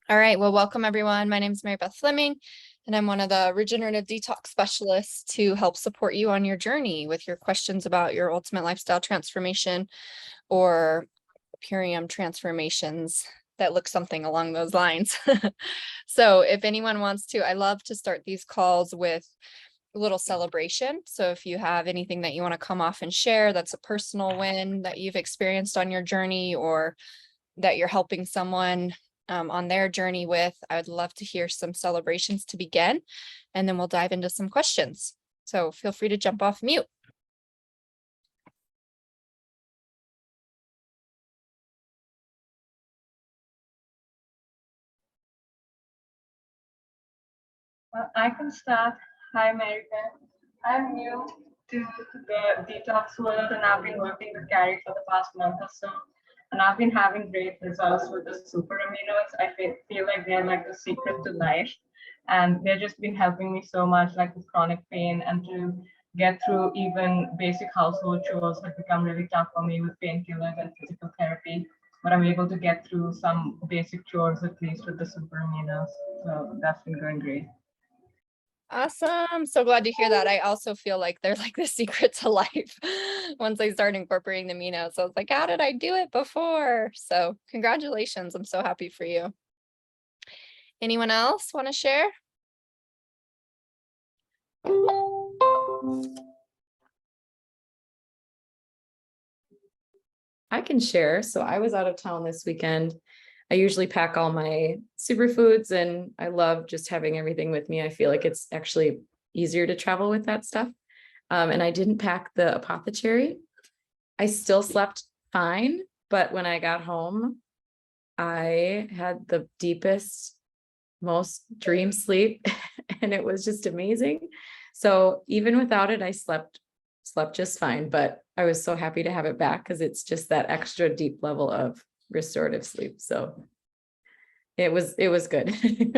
All right, well, welcome everyone. My name is Mary Beth Fleming, and I'm one of the regenerative detox specialists to help support you on your journey with your questions about your ultimate lifestyle transformation or Purium transformations that look something along those lines. So if anyone wants to, I love to start these calls with a little celebration. So if you have anything that you want to come off and share, that's a personal win that you've experienced on your journey or that you're helping someone on their journey with, I would love to hear some celebrations to begin, and then we'll dive into some questions. So feel free to jump off mute. I can start. Hi, America. I'm new to the detox world and I've been working with Carrie for the past month or so. And I've been having great results with the super aminos. I feel like they're like the secret to life. And they've just been helping me so much, like with chronic pain and to get through even basic household chores that become really tough for me with painkillers and physical therapy. But I'm able to get through some basic chores at least with the super aminos. So that's been going great. Awesome. So glad to hear that. I also feel like they're like the secret to life once I start incorporating the aminos. So I was like, how did I do it before? So congratulations. I'm so happy for you. Anyone else want to share? I can share. So I was out of town this weekend. I usually pack all my superfoods and I love just having everything with me. I feel like it's actually easier to travel with that stuff. And I didn't pack the apothecary. I still slept fine, but when I got home, I had the deepest, most dream sleep and it was just amazing. So even without it, I slept just fine, but I was so happy to have it back because it's just that extra deep level of restorative sleep. So it was good.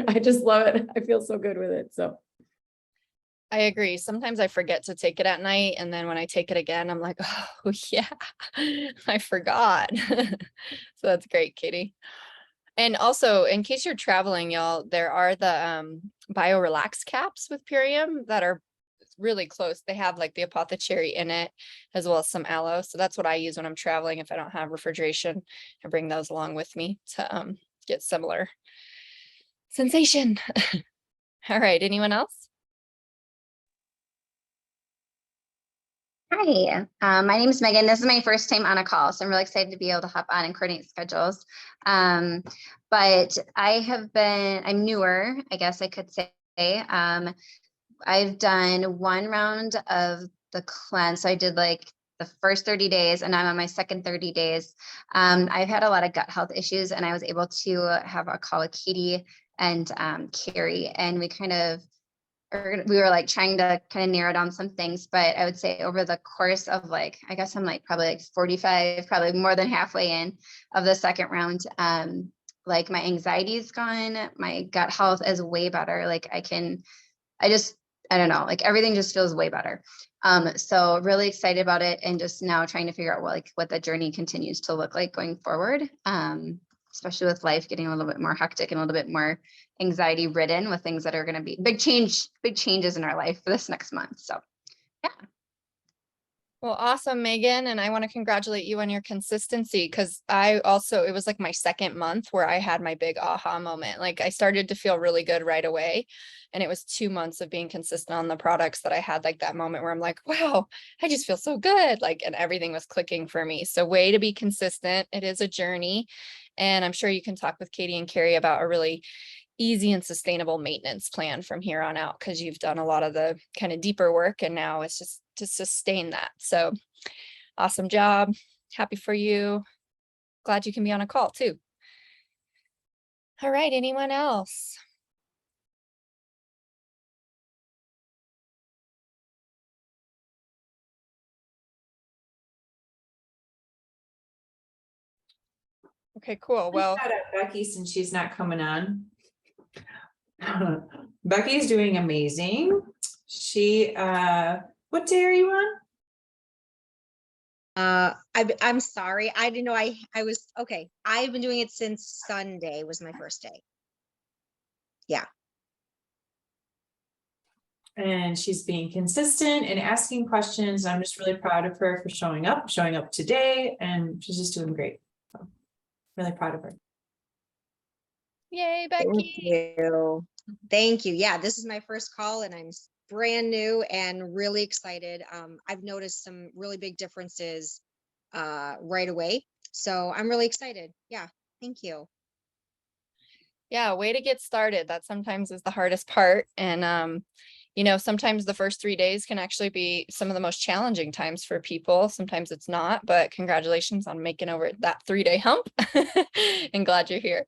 I just love it. I feel so good with it. So I agree. Sometimes I forget to take it at night, and then when I take it again, I'm like, oh yeah, I forgot. So that's great, Katie. And also, in case you're traveling, y'all, there are the bio relax caps with Purium that are really close. They have like the apothecary in it, as well as some aloe. So that's what I use when I'm traveling. If I don't have refrigeration, I bring those along with me to get similar sensation. All right, anyone else? Hi, my name is Megan. This is my first time on a call, so I'm really excited to be able to hop on and coordinate schedules. But I'm newer, I guess I could say. I've done one round of the cleanse. So I did like the first 30 days and I'm on my second 30 days. I've had a lot of gut health issues and I was able to have a call with Katie and Carrie, and we were like trying to kind of narrow down some things, but I would say over the course of like, I guess I'm like probably like 45, probably more than halfway in of the second round. Like my anxiety is gone. My gut health is way better. Like I don't know, like everything just feels way better. So really excited about it and just now trying to figure out what the journey continues to look like going forward. Especially with life getting a little bit more hectic and a little bit more anxiety ridden with things that are going to be big changes in our life for this next month. So yeah. Well, awesome, Megan. And I want to congratulate you on your consistency because it was like my second month where I had my big aha moment. Like I started to feel really good right away. And it was 2 months of being consistent on the products that I had like that moment where I'm like, wow, I just feel so good. Like, and everything was clicking for me. So way to be consistent. It is a journey. And I'm sure you can talk with Katie and Carrie about a really easy and sustainable maintenance plan from here on out because you've done a lot of the kind of deeper work and now it's just to sustain that. So awesome job. Happy for you. Glad you can be on a call too. All right, anyone else? Okay, cool. Well, Shout out Becky since she's not coming on. Becky's doing amazing. She what day are you on? I'm sorry. I didn't know I was okay. I've been doing it since Sunday was my first day. Yeah. And she's being consistent and asking questions. I'm just really proud of her for showing up today, and she's just doing great. So really proud of her. Yay, Thank Becky. you. Thank you. Yeah, this is my first call and I'm brand new and really excited. I've noticed some really big differences right away. So I'm really excited. Yeah, thank you. Yeah, way to get started. That sometimes is the hardest part. And you know, sometimes the first 3 days can actually be some of the most challenging times for people. Sometimes it's not, but congratulations on making over that 3-day hump. And glad you're here.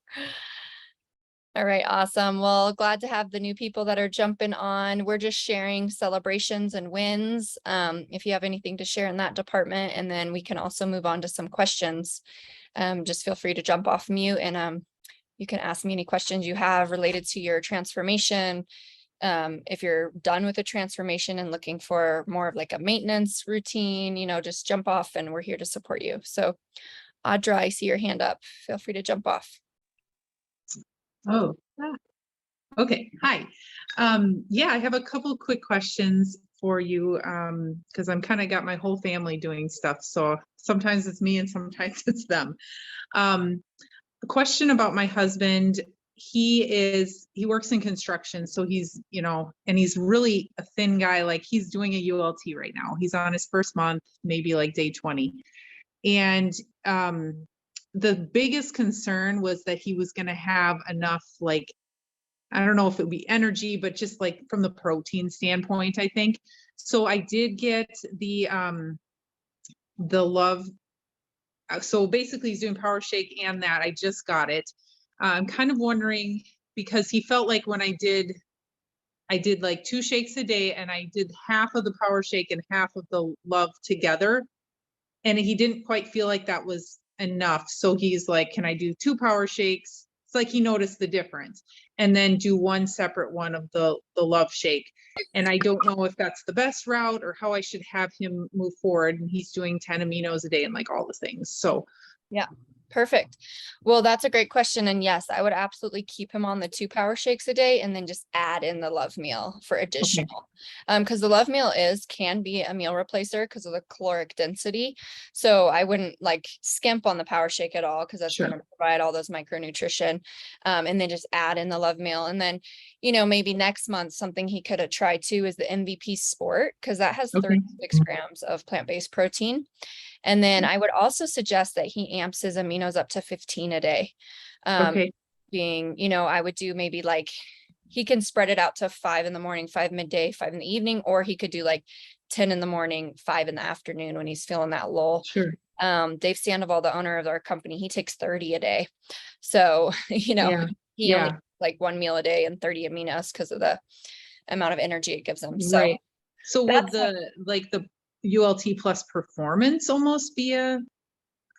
All right, awesome. Well, glad to have the new people that are jumping on. We're just sharing celebrations and wins. If you have anything to share in that department, and then we can also move on to some questions. Just feel free to jump off mute and you can ask me any questions you have related to your transformation. If you're done with the transformation and looking for more of like a maintenance routine, you know, just jump off and we're here to support you. So Audra, I see your hand up. Feel free to jump off. Oh, okay. Hi. Yeah, I have a couple quick questions for you because I'm kind of got my whole family doing stuff. So sometimes it's me and sometimes it's them. A question about my husband. He works in construction. So he's, you know, and he's really a thin guy. Like he's doing a ULT right now. He's on his first month, maybe like day 20. And the biggest concern was that he was going to have enough, like, I don't know if it would be energy, but just like from the protein standpoint, I think. So I did get the Love. So basically he's doing Power Shake and that. I just got it. I'm kind of wondering because he felt like when I did like 2 shakes a day and I did half of the Power Shake and half of the Love together. And he didn't quite feel like that was enough. So he's like, can I do 2 Power Shakes? It's like he noticed the difference and then do one separate one of the Love Shake. And I don't know if that's the best route or how I should have him move forward. And he's doing 10 aminos a day and like all the things. So Yeah, perfect. Well, that's a great question. And yes, I would absolutely keep him on the 2 Power Shakes a day and then just add in the Love Meal for additional. Because the Love Meal can be a meal replacer because of the caloric density. So I wouldn't like skimp on the Power Shake at all because that's Sure. going to provide all those micronutrition. And then just add in the Love Meal. And then, you know, maybe next month, something he could have tried too is the MVP Sport because that has Okay. 36 grams of plant-based protein. And then I would also suggest that he amps his aminos up to 15 a day. Okay. Being, you know, I would do maybe like, he can spread it out to 5 in the morning, 5 midday, 5 in the evening, or he could do like 10 in the morning, 5 in the afternoon when he's feeling that lull. Sure. Dave Sandoval, the owner of our company, he takes 30 a day. So, you know, Yeah. he only like 1 meal a day and 30 aminos because of the amount of energy it gives him. So, Right. So would that's the ULT plus performance almost be a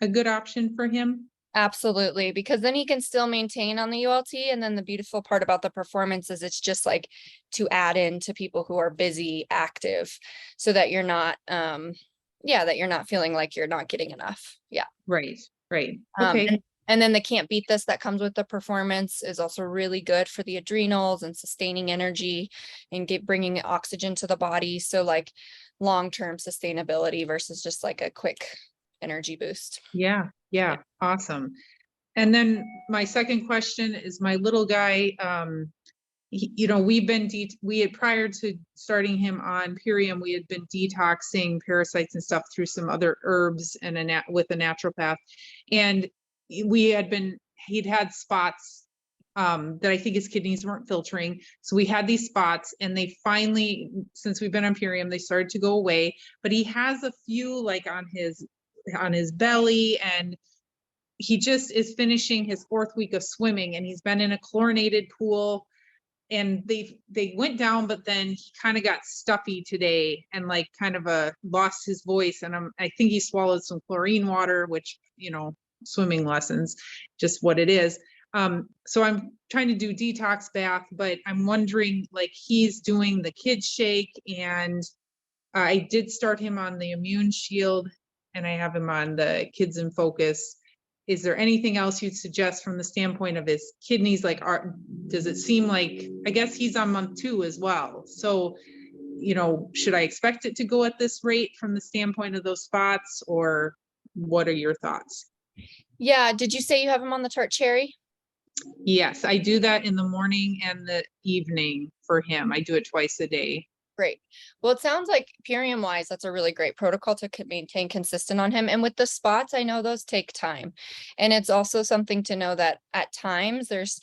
good option for him? absolutely, because then he can still maintain on the ULT. And then the beautiful part about the performance is it's just like to add in to people who are busy, active, so that you're not, that you're not feeling like you're not getting enough. Yeah. Right. Right. Um, Okay. and then the Can't Beat This that comes with the performance is also really good for the adrenals and sustaining energy and bringing oxygen to the body. So like long-term sustainability versus just like a quick energy boost. Yeah. Yeah. Awesome. And then my second question is my little guy, you know, we had prior to starting him on Purium, we had been detoxing parasites and stuff through some other herbs and with a naturopath. And he'd had spots that I think his kidneys weren't filtering. So we had these spots and they finally, since we've been on Purium, they started to go away, but he has a few like on his belly, and he just is finishing his 4th week of swimming and he's been in a chlorinated pool and they went down, but then he kind of got stuffy today and like kind of lost his voice. And I think he swallowed some chlorine water, which, you know, swimming lessons, just what it is. So I'm trying to do detox bath, but I'm wondering, like, he's doing the kids shake and I did start him on the Immune Shield and I have him on the Kids in Focus. is there anything else you'd suggest from the standpoint of his kidneys? Like, does it seem like, I guess he's on month 2 as well. So, you know, should I expect it to go at this rate from the standpoint of those spots, or what are your thoughts? Yeah, did you say you have him on the chart, Cherry? Yes, I do that in the morning and the evening for him. I do it twice a day. Great. Well, it sounds like Purium wise, that's a really great protocol to maintain consistent on him. And with the spots, I know those take time. And it's also something to know that at times there's,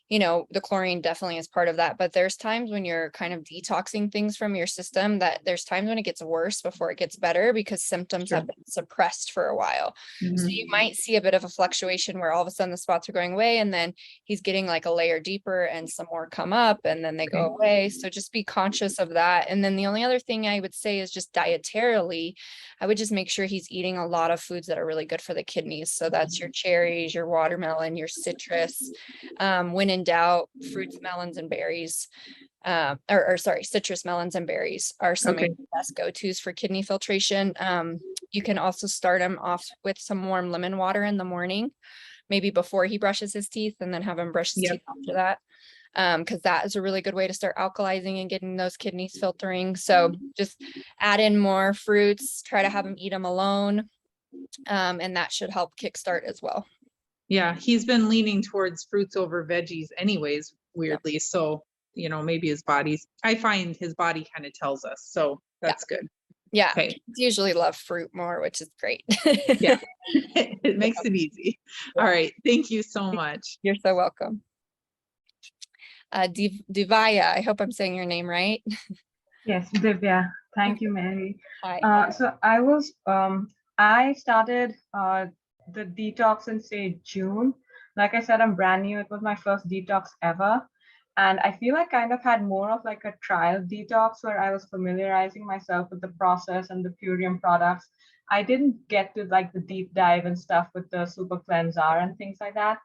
you know, the chlorine definitely is part of that, but there's times when you're kind of detoxing things from your system that there's times when it gets worse before it gets better because symptoms Sure. have been suppressed for a while. So Mhm. you might see a bit of a fluctuation where all of a sudden the spots are going away and then he's getting like a layer deeper and some more come up and then they go away. So just be conscious of that. And then the only other thing I would say is just dietarily, I would just make sure he's eating a lot of foods that are really good for the kidneys. So that's your cherries, your watermelon, your citrus. When in doubt, fruits, melons, and berries. Or sorry, citrus, melons, and berries are some of Okay. the best go-tos for kidney filtration. You can also start him off with some warm lemon water in the morning, maybe before he brushes his teeth, and then have him brush his Yep. teeth after that. Because that is a really good way to start alkalizing and getting those kidneys filtering. So just add in more fruits, try to have him eat them alone. And that should help kickstart as well. Yeah, he's been leaning towards fruits over veggies anyways, weirdly. So, you know, maybe I find his body kind of tells us. So that's good. Yeah, Okay. kids usually love fruit more, which is great. Yeah. It makes it easy. All right. Thank you so much. You're so welcome. Divaya, I hope I'm saying your name right. Yes, Divya. Thank you, Mary. Hi. So I started the detox in say June. Like I said, I'm brand new. It was my first detox ever. And I feel I kind of had more of like a trial detox where I was familiarizing myself with the process and the Purium products. I didn't get to like the deep dive and stuff with the super cleanser and things like that.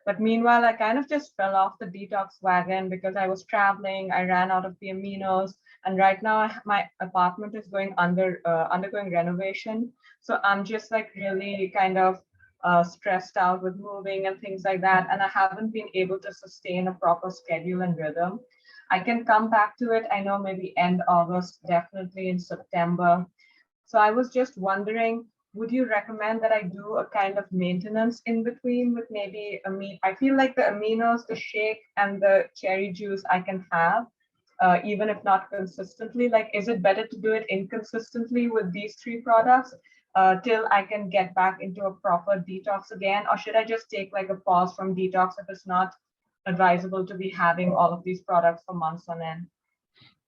But meanwhile, I kind of just fell off the detox wagon because I was traveling. I ran out of the aminos, and right now my apartment is undergoing renovation. So I'm just like really kind of stressed out with moving and things like that, and I haven't been able to sustain a proper schedule and rhythm. I can come back to it. I know maybe end August, definitely in September. So I was just wondering, would you recommend that I do a kind of maintenance in between with maybe I feel like the aminos, the shake, and the cherry juice I can have, even if not consistently. Like, is it better to do it inconsistently with these 3 products till I can get back into a proper detox again? Or should I just take like a pause from detox if it's not advisable to be having all of these products for months on end?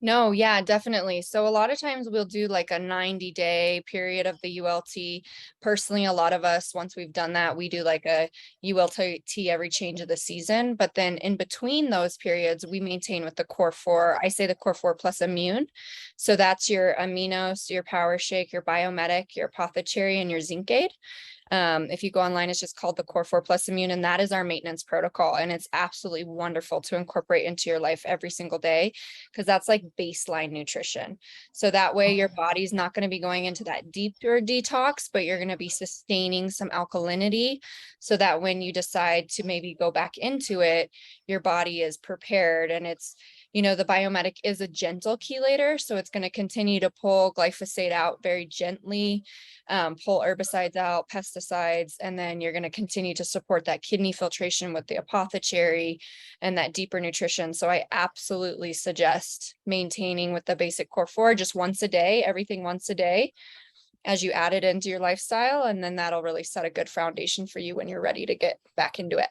No, yeah, definitely. So a lot of times we'll do like a 90-day period of the ULT. Personally, a lot of us, once we've done that, we do like a ULT every change of the season. But then in between those periods, we maintain with the Core 4. I say the Core 4 plus Immune. So that's your aminos, your Power Shake, your Biomedic, your Apothecary, and your Zinc Aid. If you go online, it's just called the Core 4 Plus Immune, and that is our maintenance protocol. And it's absolutely wonderful to incorporate into your life every single day, because that's like baseline nutrition. So that way your body's not going to be going into that deeper detox, but you're going to be sustaining some alkalinity so that when you decide to maybe go back into it, your body is prepared. And it's, you know, the Biomedic is a gentle chelator, so it's going to continue to pull glyphosate out very gently, pull herbicides out, pesticides, and then you're going to continue to support that kidney filtration with the Apothecary and that deeper nutrition. So I absolutely suggest maintaining with the basic Core 4 just once a day, everything once a day, as you add it into your lifestyle, and then that'll really set a good foundation for you when you're ready to get back into it.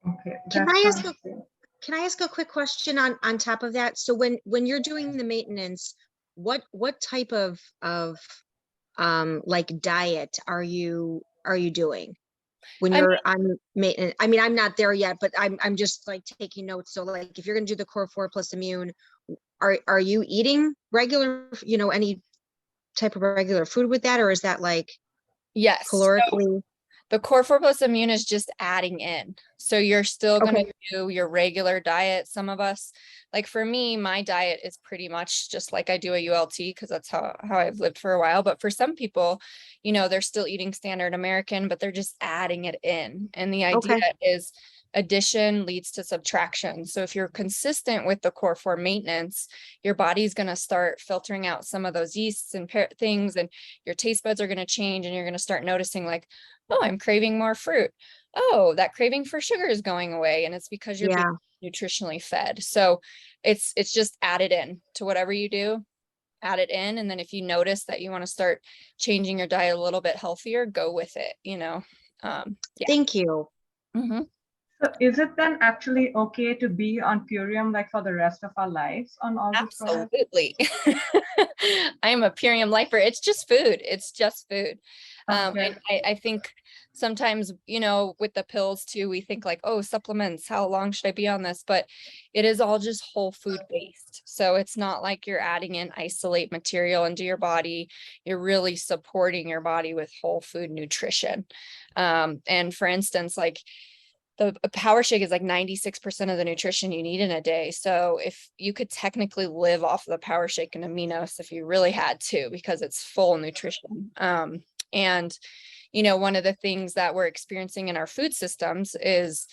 Okay. Can that I ask sounds good. Can I ask a quick question on top of that? So when you're doing the maintenance, what type of like diet are you doing when I you're on maintenance? I mean, I'm not there yet, but I'm just like taking notes. So like if you're gonna do the Core 4 plus Immune, are you eating regular, you know, any type of regular food with that, or is that like Yes. calorically? The core 4 plus immune is just adding in. So you're still going to Okay. do your regular diet. Some of us, like for me, my diet is pretty much just like I do a ULT because that's how I've lived for a while. But for some people, you know, they're still eating standard American, but they're just adding it in. And the idea Okay. is addition leads to subtraction. So if you're consistent with the core 4 maintenance, your body's going to start filtering out some of those yeasts and things, and your taste buds are going to change, and you're going to start noticing like, oh, I'm craving more fruit. Oh, that craving for sugar is going away. And it's because you're Yeah. being nutritionally fed. So it's just added in to whatever you do, add it in. And then if you notice that you want to start changing your diet a little bit healthier, go with it, you know? Yeah. Thank you. Mhm. So is it then actually okay to be on Purium like for the rest of our lives on all these products? Absolutely. I am a Purium lifer. It's just food. It's just food. Okay. I think sometimes, you know, with the pills too, we think like, oh, supplements, how long should I be on this? But it is all just whole food based. So it's not like you're adding in isolate material into your body. You're really supporting your body with whole food nutrition. And for instance, like the power shake is like 96% of the nutrition you need in a day. So if you could technically live off of the power shake and aminos if you really had to, because it's full nutrition. And you know, one of the things that we're experiencing in our food systems is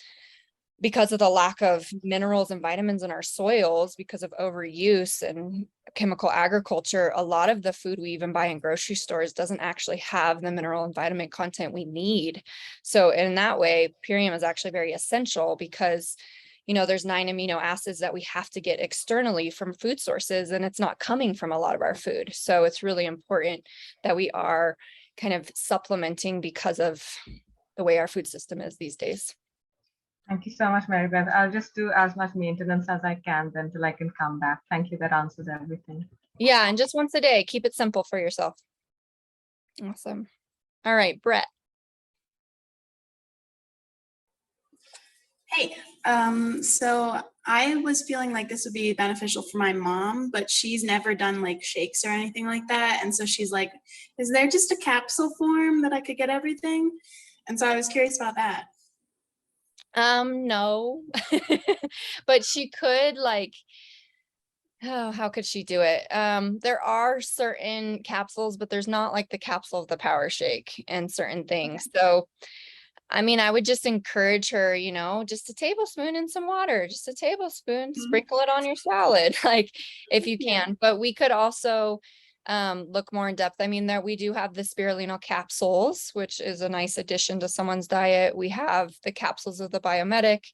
because of the lack of minerals and vitamins in our soils, because of overuse and chemical agriculture, a lot of the food we even buy in grocery stores doesn't actually have the mineral and vitamin content we need. So in that way, Purium is actually very essential because, you know, there's 9 amino acids that we have to get externally from food sources, and it's not coming from a lot of our food. So it's really important that we are kind of supplementing because of the way our food system is these days. Thank you so much, Mary Beth. I'll just do as much maintenance as I can then till I can come back. Thank you. That answers everything. Yeah, and just once a day, keep it simple for yourself. Awesome. All right, Brett. Hey, so I was feeling like this would be beneficial for my mom, but she's never done like shakes or anything like that. And so she's like, is there just a capsule form that I could get everything? And so I was curious about that. No, but she could like, oh, how could she do it? There are certain capsules, but there's not like the capsule of the power shake and certain things. So, I mean, I would just encourage her, you know, just a tablespoon in some water, just a tablespoon, sprinkle it on your salad, like if you Yeah. can. But we could also look more in depth. I mean, there we do have the spirulina capsules, which is a nice addition to someone's diet. We have the capsules of the biomedic,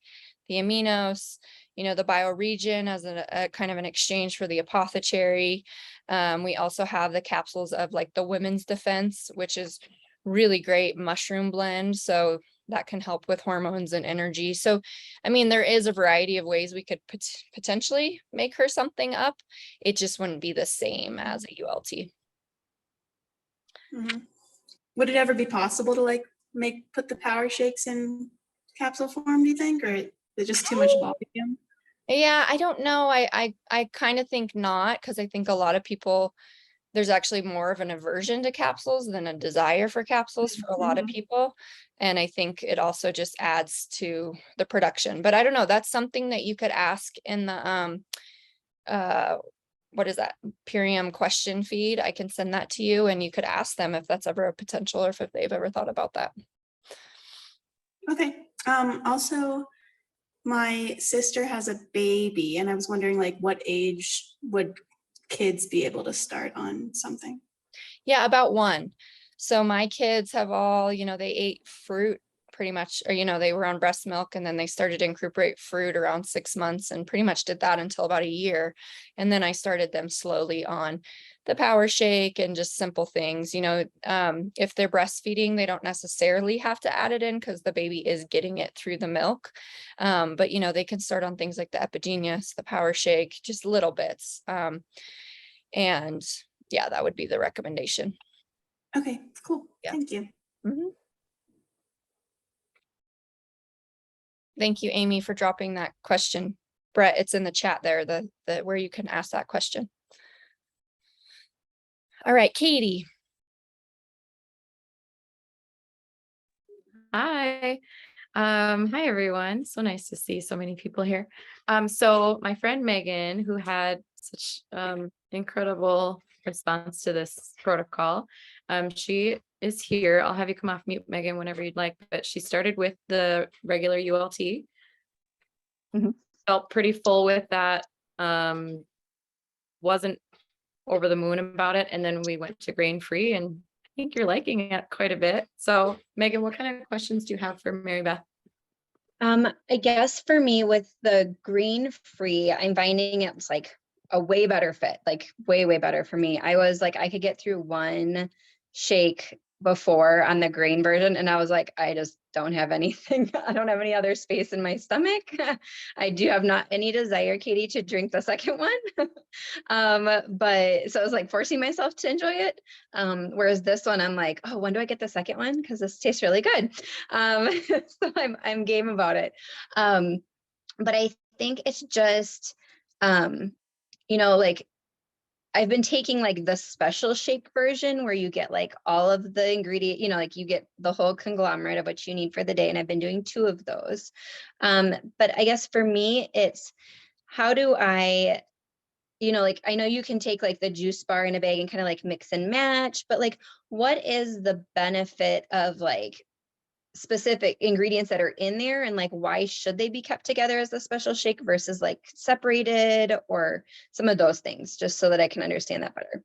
the aminos, you know, the bioregion as a kind of an exchange for the apothecary. We also have the capsules of like the women's defense, which is really great mushroom blend. So that can help with hormones and energy. So, I mean, there is a variety of ways we could potentially make her something up. It just wouldn't be the same as a ULT. Mhm. Would it ever be possible to like put the power shakes in capsule form, do you think? Or is it just too much volume? Yeah, I don't know. I kind of think not, because I think a lot of people, there's actually more of an aversion to capsules than a desire for capsules for a lot of people. And I think it also just adds to the production. But I don't know, that's something that you could ask in the what is that, Purium question feed. I can send that to you and you could ask them if that's ever a potential or if they've ever thought about that. Okay. Also, my sister has a baby, and I was wondering like what age would kids be able to start on something? Yeah, about 1. So my kids have all, you know, they ate fruit pretty much, or, you know, they were on breast milk and then they started to incorporate fruit around 6 months and pretty much did that until about a year. And then I started them slowly on the power shake and just simple things, you know, if they're breastfeeding, they don't necessarily have to add it in because the baby is getting it through the milk. But, you know, they can start on things like the epigenius, the power shake, just little bits. And yeah, that would be the recommendation. Okay, cool. Yeah. Thank you. Mhm. Thank you, Amy, for dropping that question. Brett, it's in the chat there, the where you can ask that question. All right, Katie. Hi. Hi everyone. So nice to see so many people here. So my friend Megan, who had such incredible response to this protocol, she is here. I'll have you come off mute, Megan, whenever you'd like, but she started with the regular ULT. Mhm. Felt pretty full with that. Wasn't over the moon about it. And then we went to grain free, and I think you're liking it quite a bit. So Megan, what kind of questions do you have for Mary Beth? I guess for me with the green free, I'm finding it's like a way better fit, like way, way better for me. I was like, I could get through one shake before on the grain version. And I was like, I just don't have anything. I don't have any other space in my stomach. I do have not any desire, Katie, to drink the second one. But so I was like forcing myself to enjoy it. Whereas this one, I'm like, oh, when do I get the second one? Because this tastes really good. So I'm game about it. But I think it's just, like I've been taking like the special shake version where you get like all of the ingredient, like you get the whole conglomerate of what you need for the day. And I've been doing 2 of those. But I guess for me, it's how do I, like I know you can take like the juice bar in a bag and kind of like mix and match, but like what is the benefit of like specific ingredients that are in there, and like why should they be kept together as a special shake versus like separated, or some of those things, just so that I can understand that better.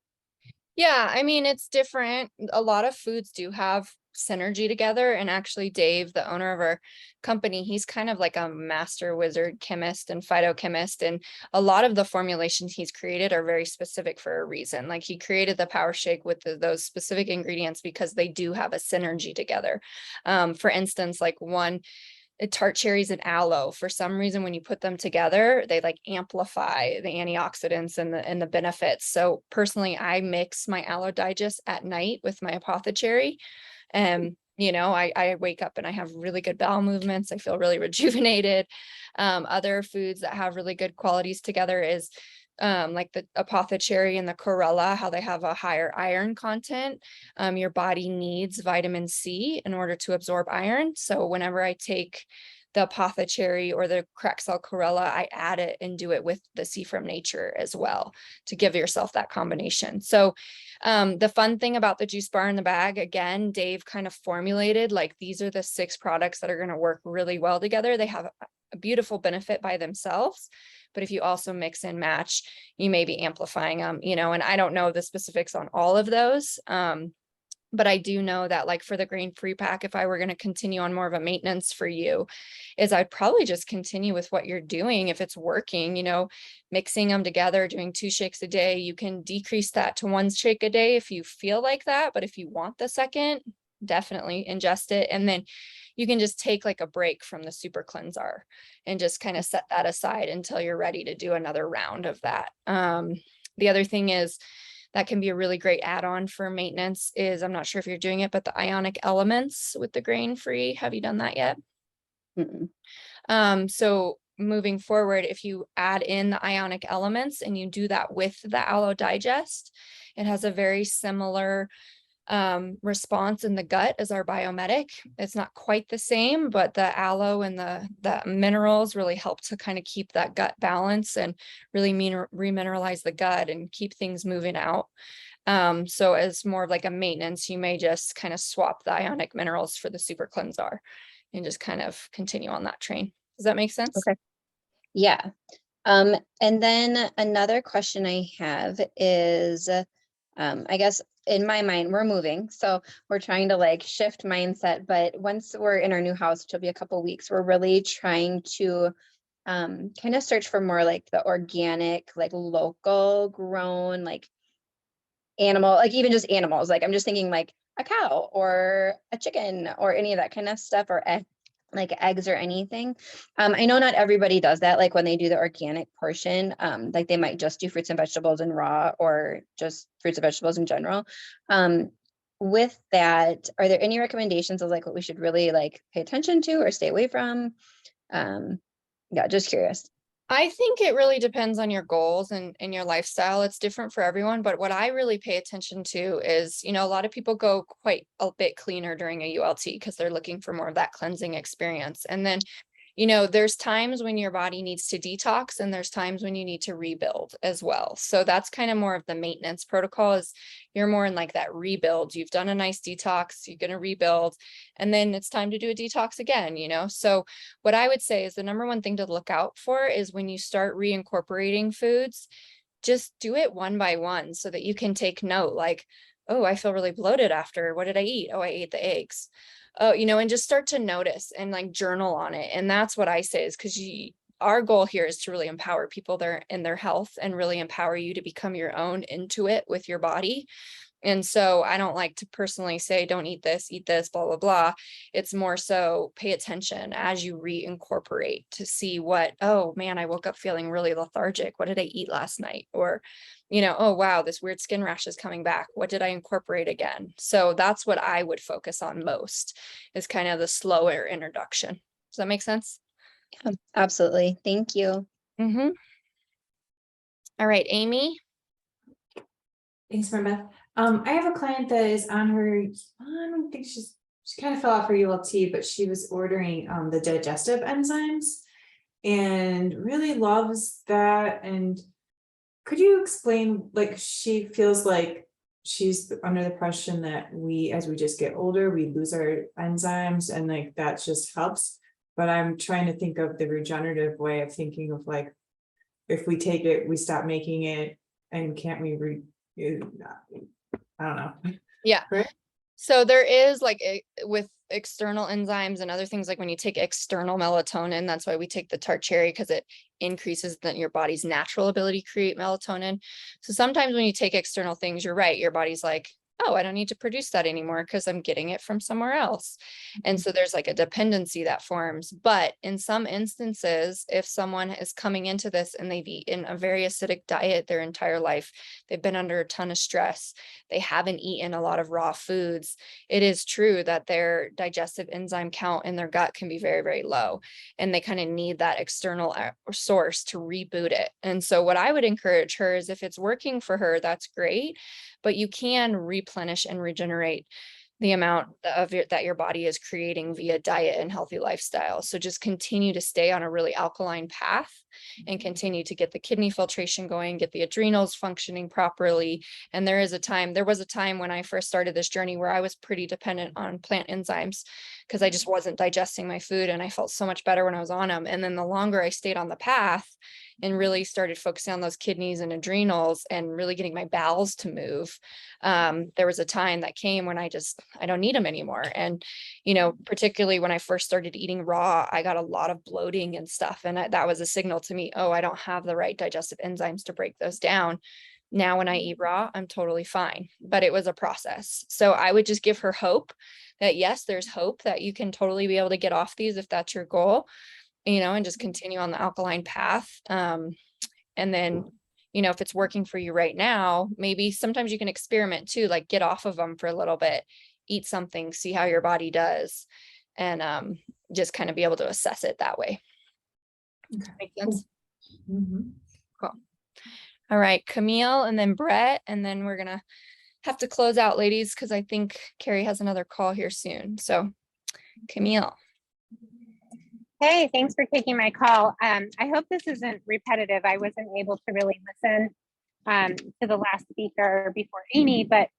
Yeah, I mean, it's different. A lot of foods do have synergy together. And actually, Dave, the owner of our company, he's kind of like a master wizard chemist and phytochemist. And a lot of the formulations he's created are very specific for a reason. Like he created the Power Shake with those specific ingredients because they do have a synergy together. For instance, like one, tart cherries and aloe, for some reason when you put them together they like amplify the antioxidants and the benefits. So personally, I mix my aloe digest at night with my apothecary, and I wake up and I have really good bowel movements. I feel really rejuvenated. Other foods that have really good qualities together is like the apothecary and the chlorella, how they have a higher iron content. Your body needs vitamin C in order to absorb iron. So whenever I take the apothecary or the crack cell chlorella, I add it and do it with the C from nature as well to give yourself that combination. So the fun thing about the juice bar in the bag, again, Dave kind of formulated like these are the 6 products that are going to work really well together. They have a beautiful benefit by themselves, but if you also mix and match, you may be amplifying them, and I don't know the specifics on all of those. But I do know that like for the grain free pack, if I were going to continue on more of a maintenance for you, is I'd probably just continue with what you're doing. If it's working, mixing them together, doing 2 shakes a day, you can decrease that to 1 shake a day if you feel like that. But if you want the second, definitely ingest it. And then you can just take like a break from the super cleanser and just kind of set that aside until you're ready to do another round of that. The other thing is that can be a really great add-on for maintenance is, I'm not sure if you're doing it, but the ionic elements with the grain free. Have you done that yet? So moving forward, if you add in the ionic elements and you do that with the aloe digest, it has a very similar response in the gut as our biometic. It's not quite the same, but the aloe and the minerals really help to kind of keep that gut balance and really remineralize the gut and keep things moving out. So as more of like a maintenance, you may just kind of swap the ionic minerals for the super cleanser and just kind of continue on that train. Does that make sense? Okay. Yeah. And then another question I have is, I guess in my mind, we're moving. So we're trying to like shift mindset, but once we're in our new house, which will be a couple weeks, we're really trying to kind of search for more like the organic, like local grown, like animal, like even just animals. Like I'm just thinking like a cow or a chicken or any of that kind of stuff, or like eggs or anything. I know not everybody does that. Like when they do the organic portion, like they might just do fruits and vegetables and raw, or just fruits and vegetables in general. With that, are there any recommendations of like what we should really like pay attention to or stay away from? Yeah, just curious. I think it really depends on your goals and your lifestyle. It's different for everyone, but what I really pay attention to is, you know, a lot of people go quite a bit cleaner during a ULT because they're looking for more of that cleansing experience. And then, you know, there's times when your body needs to detox and there's times when you need to rebuild as well. So that's kind of more of the maintenance protocol. Is you're more in like that rebuild. You've done a nice detox, you're going to rebuild, and then it's time to do a detox again, you know? So what I would say is the number one thing to look out for is when you start reincorporating foods, just do it one by one so that you can take note, like, oh, I feel really bloated after. What did I eat? Oh, I ate the eggs. Oh, you know, and just start to notice and like journal on it. And that's what I say is because our goal here is to really empower people there in their health and really empower you to become your own Intuit with your body. And so I don't like to personally say, don't eat this, blah, blah, blah. It's more so pay attention as you reincorporate to see what, oh man, I woke up feeling really lethargic. What did I eat last night? Or, you know, oh wow, this weird skin rash is coming back. What did I incorporate again? So that's what I would focus on most, is kind of the slower introduction. Does that make sense? Absolutely. Thank you. Mm-hmm. All right, Amy. Thanks, Beth. I have a client that is on her, I don't think she kind of fell off her ULT, but she was ordering the digestive enzymes and really loves that. And could you explain, like, she feels like she's under the impression that as we just get older, we lose our enzymes and like that just helps. But I'm trying to think of the regenerative way of thinking of like, if we take it, we stop making it, and can't we I don't know. Yeah. Right. So there is like with external enzymes and other things, like when you take external melatonin, that's why we take the tart cherry, because it increases your body's natural ability to create melatonin. So sometimes when you take external things, you're right, your body's like, oh, I don't need to produce that anymore because I'm getting it from somewhere else. And so there's like a dependency that forms. But in some instances, if someone is coming into this and they've eaten a very acidic diet their entire life, they've been under a ton of stress, they haven't eaten a lot of raw foods, it is true that their digestive enzyme count in their gut can be very, very low. And they kind of need that external source to reboot it. And so what I would encourage her is, if it's working for her, that's great, but you can replenish and regenerate the amount of that your body is creating via diet and healthy lifestyle. So just continue to stay on a really alkaline path and continue to get the kidney filtration going, get the adrenals functioning properly. And there was a time when I first started this journey where I was pretty dependent on plant enzymes because I just wasn't digesting my food, and I felt so much better when I was on them. And then the longer I stayed on the path and really started focusing on those kidneys and adrenals and really getting my bowels to move, there was a time that came when I don't need them anymore. And, you know, particularly when I first started eating raw, I got a lot of bloating and stuff. And that was a signal to me, oh, I don't have the right digestive enzymes to break those down. Now, when I eat raw, I'm totally fine, but it was a process. So I would just give her hope that yes, there's hope that you can totally be able to get off these if that's your goal, you know, and just continue on the alkaline path. And then, you know, if it's working for you right now, maybe sometimes you can experiment too, like get off of them for a little bit, eat something, see how your body does, and just kind of be able to assess it that way. Okay. Make sense? Mm-hmm. Cool. All right, Camille and then Brett, and then we're gonna have to close out, ladies, because I think Carrie has another call here soon. So Camille. Hey, thanks for taking my call. I hope this isn't repetitive. I wasn't able to really listen to the last speaker before Amy, but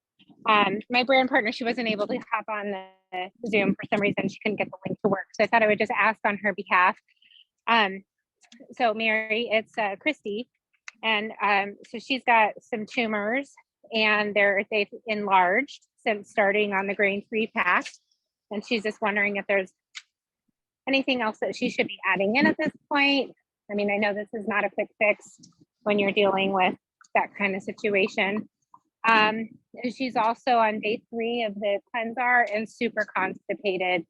my brand partner, she wasn't able to hop on the Zoom for some reason. She couldn't get the link to work. So I thought I would just ask on her behalf. So Mary, it's Christy. And so she's got some tumors, and they've enlarged since starting on the grain-free pack. And she's just wondering if there's anything else that she should be adding in at this point. I mean, I know this is not a quick fix when you're dealing with that kind of situation. She's also on day 3 of the cleanser and super constipated.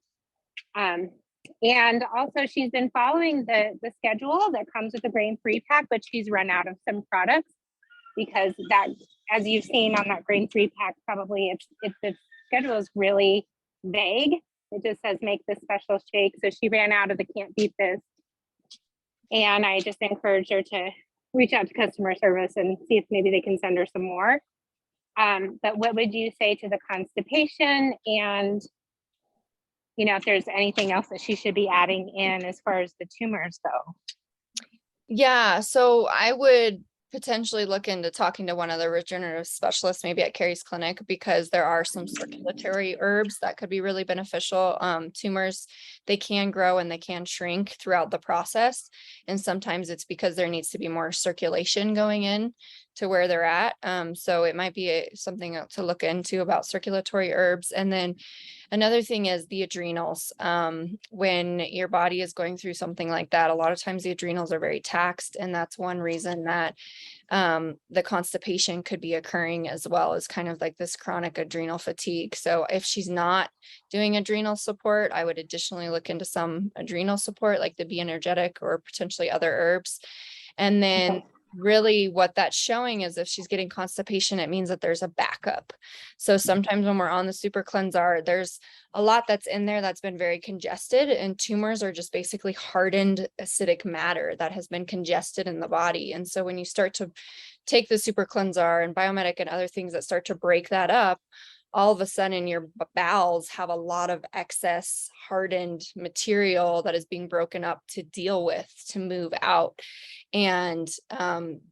And also she's been following the schedule that comes with the grain-free pack, but she's run out of some products because that, as you've seen on that grain-free pack, probably the schedule is really vague. It just says make this special shake. So she ran out of the can't beat this And I just encouraged her to reach out to customer service and see if maybe they can send her some more. But what would you say to the constipation, and if there's anything else that she should be adding in as far as the tumors go? Yeah, so I would potentially look into talking to one of the regenerative specialists, maybe at Carrie's clinic, because there are some circulatory herbs that could be really beneficial. Tumors, they can grow and they can shrink throughout the process. And sometimes it's because there needs to be more circulation going in to where they're at. So it might be something to look into about circulatory herbs. And then another thing is the adrenals. When your body is going through something like that, a lot of times the adrenals are very taxed. And that's one reason that the constipation could be occurring, as well as kind of like this chronic adrenal fatigue. So if she's not doing adrenal support, I would additionally look into some adrenal support, like the Be Energetic or potentially other herbs. And then really what that's showing is if she's getting constipation, it means that there's a backup. So sometimes when we're on the super cleanser, there's a lot that's in there that's been very congested, and tumors are just basically hardened acidic matter that has been congested in the body. And so when you start to take the super cleanser and Biomedic and other things that start to break that up, all of a sudden your bowels have a lot of excess hardened material that is being broken up to deal with, to move out. And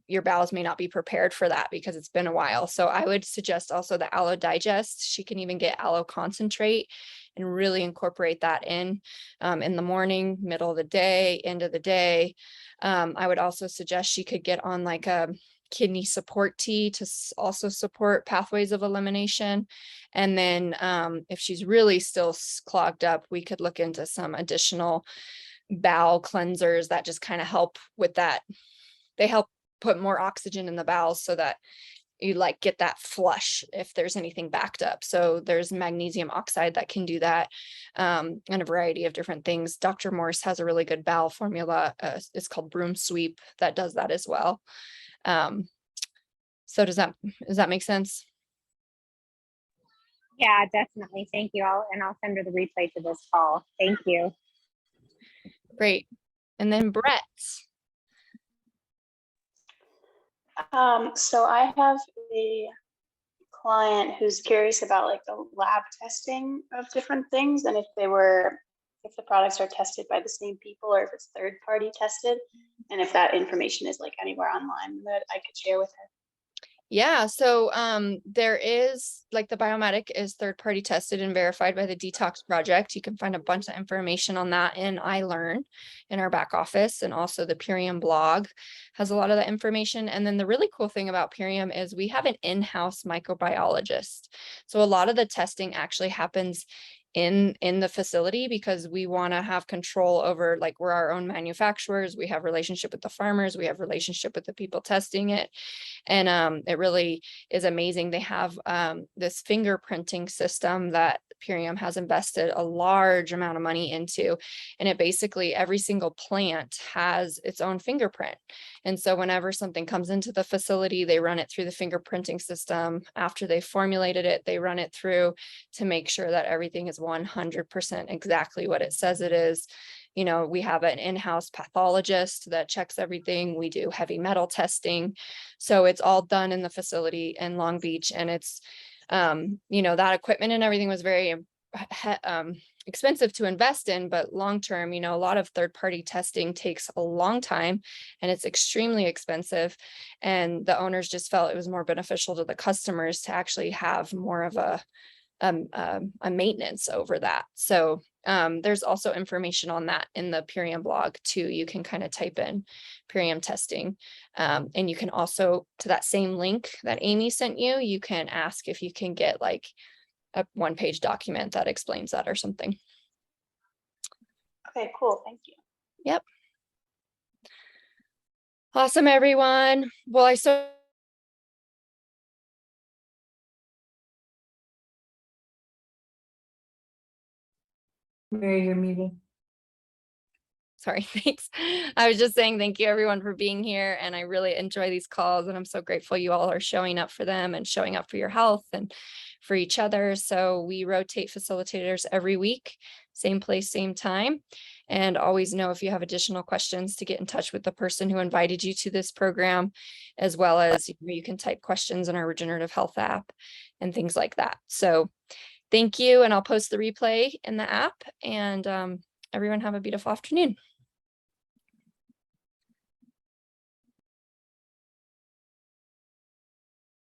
your bowels may not be prepared for that because it's been a while. So I would suggest also the aloe digest. She can even get aloe concentrate and really incorporate that in the morning, middle of the day, end of the day. I would also suggest she could get on like a kidney support tea to also support pathways of elimination. And then if she's really still clogged up, we could look into some additional bowel cleansers that just kind of help with that. They help put more oxygen in the bowels so that you like get that flush if there's anything backed up. So there's magnesium oxide that can do that, and a variety of different things. Dr. Morse has a really good bowel formula. It's called Broom Sweep that does that as well. So does that make sense? Yeah, definitely. Thank you all. And I'll send her the replay to this call. Thank you. Great. And then Brett. So I have a client who's curious about like the lab testing of different things, and if the products are tested by the same people or if it's third party tested, and if that information is like anywhere online that I could share with her. Yeah, so there is, like, the Biomedic is third-party tested and verified by the Detox Project. You can find a bunch of information on that in iLearn in our back office, and also the Purium blog has a lot of that information. And then the really cool thing about Purium is we have an in-house microbiologist. So a lot of the testing actually happens in the facility, because we want to have control over, like, we're our own manufacturers, we have relationship with the farmers, we have relationship with the people testing it. And it really is amazing. They have this fingerprinting system that Purium has invested a large amount of money into. And it basically, every single plant has its own fingerprint. And so whenever something comes into the facility, they run it through the fingerprinting system. After they formulated it, they run it through to make sure that everything is 100% exactly what it says it is. You know, we have an in-house pathologist that checks everything. We do heavy metal testing. So it's all done in the facility in Long Beach. And it's, that equipment and everything was very expensive to invest in, but long-term, a lot of third-party testing takes a long time and it's extremely expensive. And the owners just felt it was more beneficial to the customers to actually have more of a maintenance over that. So there's also information on that in the Purium blog too. You can kind of type in Purium testing. And you can also, to that same link that Amy sent you, you can ask if you can get like a one-page document that explains that or something. Okay, cool. Thank you. Yep. Awesome, everyone. Well, Mary, you're muted. sorry, thanks. I was just saying thank you everyone for being here, and I really enjoy these calls, and I'm so grateful you all are showing up for them and showing up for your health and for each other. So we rotate facilitators every week, same place, same time. And always know if you have additional questions to get in touch with the person who invited you to this program, as well as you can type questions in our regenerative health app and things like that. So thank you, and I'll post the replay in the app, and everyone have a beautiful afternoon.